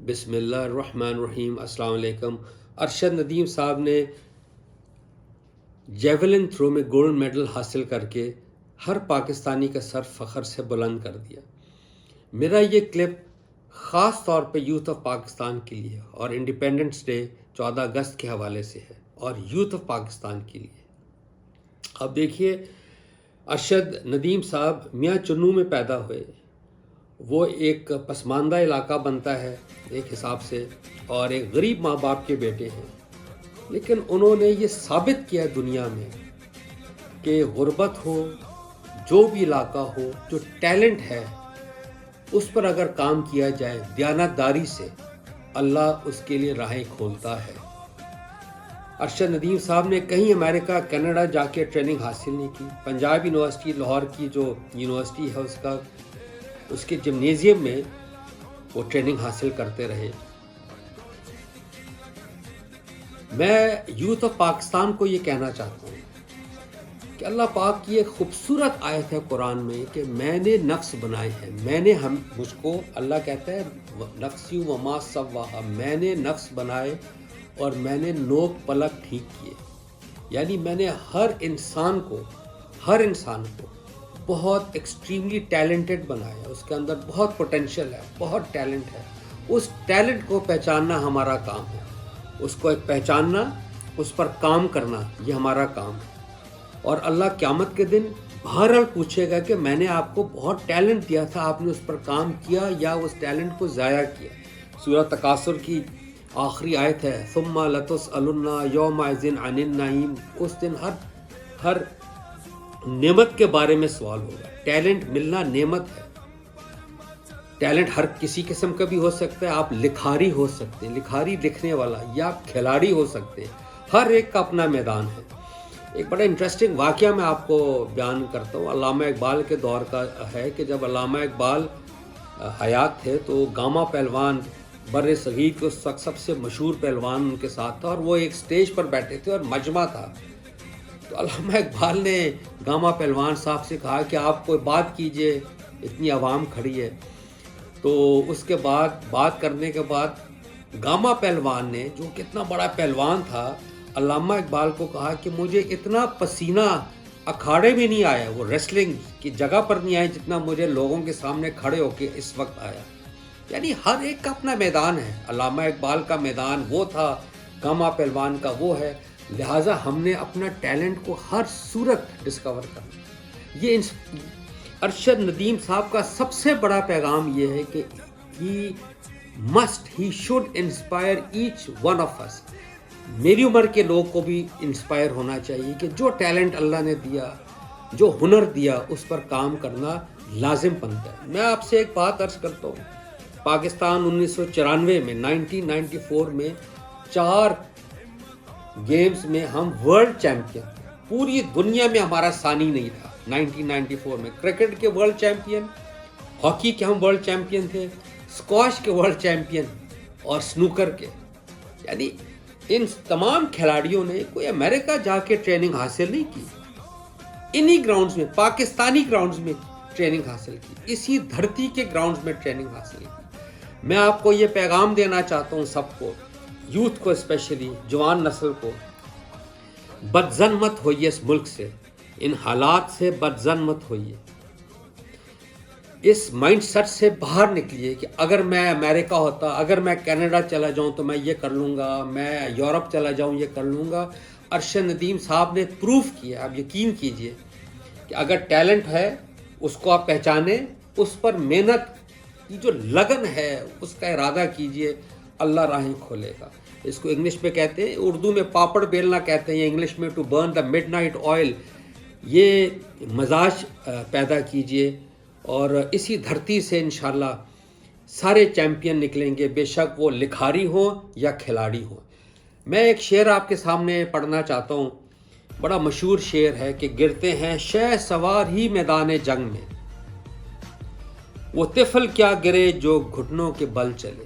بسم اللہ الرحمن الرحیم۔ السلام علیکم۔ ارشد ندیم صاحب نے جیولن تھرو میں گولڈ میڈل حاصل کر کے ہر پاکستانی کا سر فخر سے بلند کر دیا۔ میرا یہ کلپ خاص طور پہ یوتھ آف پاکستان کے لیے اور انڈیپینڈنس ڈے 14 اگست کے حوالے سے ہے اور یوتھ آف پاکستان کے لیے۔ اب دیکھیے، ارشد ندیم صاحب میاں چنوں میں پیدا ہوئے۔ وہ ایک پسماندہ علاقہ بنتا ہے ایک حساب سے، اور ایک غریب ماں باپ کے بیٹے ہیں، لیکن انہوں نے یہ ثابت کیا دنیا میں کہ غربت ہو، جو بھی علاقہ ہو، جو ٹیلنٹ ہے اس پر اگر کام کیا جائے دیانتداری سے، اللہ اس کے لیے راہیں کھولتا ہے۔ ارشد ندیم صاحب نے کہیں امریکہ کینیڈا جا کے ٹریننگ حاصل نہیں کی۔ پنجاب یونیورسٹی لاہور کی جو یونیورسٹی ہے اس کے جمنیزیم میں وہ ٹریننگ حاصل کرتے رہے۔ میں یوتھ آف پاکستان کو یہ کہنا چاہتا ہوں کہ اللہ پاک کی ایک خوبصورت آیت ہے قرآن میں کہ میں نے نفس بنائے ہیں، مجھ کو اللہ کہتا ہے نفسی وما سواہا، میں نے نفس بنائے اور میں نے نوک پلک ٹھیک کیے، یعنی میں نے ہر انسان کو بہت ایکسٹریملی ٹیلنٹڈ بنایا، اس کے اندر بہت پوٹینشیل ہے، بہت ٹیلنٹ ہے۔ اس ٹیلنٹ کو پہچاننا ہمارا کام ہے، اس کو ایک پہچاننا، اس پر کام کرنا، یہ ہمارا کام ہے۔ اور اللہ قیامت کے دن بہرحال پوچھے گا کہ میں نے آپ کو بہت ٹیلنٹ دیا تھا، آپ نے اس پر کام کیا یا اس ٹیلنٹ کو ضائع کیا۔ سورہ تکاثر کی آخری آیت ہے ثم لتسألن یومئذ عن النعیم، اس دن ہر نعمت کے بارے میں سوال ہوگا۔ ٹیلنٹ ملنا نعمت ہے۔ ٹیلنٹ ہر کسی قسم کا بھی ہو سکتا ہے، آپ لکھاری ہو سکتے ہیں، لکھاری لکھنے والا، یا آپ کھلاڑی ہو سکتے ہیں، ہر ایک کا اپنا میدان ہے۔ ایک بڑا انٹرسٹنگ واقعہ میں آپ کو بیان کرتا ہوں، علامہ اقبال کے دور کا ہے کہ جب علامہ اقبال حیات تھے تو گاما پہلوان بر صغیر کے اس وقت سب سے مشہور پہلوان ان کے ساتھ تھا، اور وہ ایک سٹیج پر بیٹھے تھے اور مجمع تھا۔ تو علامہ اقبال نے گاما پہلوان صاحب سے کہا کہ آپ کوئی بات کیجئے، اتنی عوام کھڑی ہے۔ تو اس کے بعد بات کرنے کے بعد گاما پہلوان نے، جو کتنا بڑا پہلوان تھا، علامہ اقبال کو کہا کہ مجھے اتنا پسینہ اکھاڑے میں نہیں آیا، وہ ریسلنگ کی جگہ پر نہیں آیا جتنا مجھے لوگوں کے سامنے کھڑے ہو کے اس وقت آیا۔ یعنی ہر ایک کا اپنا میدان ہے۔ علامہ اقبال کا میدان وہ تھا، گاما پہلوان کا وہ ہے، لہٰذا ہم نے اپنا ٹیلنٹ کو ہر صورت ڈسکور کرنا۔ یہ ارشد ندیم صاحب کا سب سے بڑا پیغام یہ ہے کہ he should inspire each one of us. میری عمر کے لوگ کو بھی انسپائر ہونا چاہیے کہ جو ٹیلنٹ اللہ نے دیا، جو ہنر دیا، اس پر کام کرنا لازم بنتا ہے۔ میں آپ سے ایک بات عرض کرتا ہوں، پاکستان 1994 میں 1994 میں 4 گیمز میں ہم ورلڈ چیمپئن، پوری دنیا میں ہمارا ثانی نہیں تھا۔ 1994 میں کرکٹ کے ورلڈ چیمپئن، ہاکی کے ہم ورلڈ چیمپئن تھے، اسکواش کے ورلڈ چیمپئن اور سنوکر کے۔ یعنی ان تمام کھلاڑیوں نے کوئی امریکہ جا کے ٹریننگ حاصل نہیں کی، انہی گراؤنڈز میں، پاکستانی گراؤنڈز میں ٹریننگ حاصل کی، اسی دھرتی کے گراؤنڈز میں ٹریننگ حاصل کی۔ میں آپ کو یہ پیغام دینا چاہتا ہوں، سب کو، یوتھ کو اسپیشلی، جوان نسل کو، بدظن مت ہوئیے اس ملک سے، ان حالات سے بدظن مت ہوئیے۔ اس مائنڈ سیٹ سے باہر نکلیے کہ اگر میں امریکہ ہوتا، اگر میں کینیڈا چلا جاؤں تو میں یہ کر لوں گا، میں یورپ چلا جاؤں یہ کر لوں گا۔ ارشد ندیم صاحب نے پروف کیا، آپ یقین کیجئے کہ اگر ٹیلنٹ ہے اس کو آپ پہچانیں، اس پر محنت کی جو لگن ہے اس کا ارادہ کیجئے، اللہ راہیں کھولے گا۔ اس کو انگلش میں کہتے ہیں، اردو میں پاپڑ بیلنا کہتے ہیں، انگلش میں ٹو برن دا مڈ نائٹ آئل۔ یہ مزاج پیدا کیجئے اور اسی دھرتی سے انشاءاللہ سارے چیمپئن نکلیں گے، بے شک وہ لکھاری ہوں یا کھلاڑی ہوں۔ میں ایک شعر آپ کے سامنے پڑھنا چاہتا ہوں، بڑا مشہور شعر ہے کہ گرتے ہیں شہ سوار ہی میدان جنگ میں، وہ طفل کیا گرے جو گھٹنوں کے بل چلے۔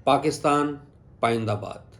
پاکستان پائندہ باد۔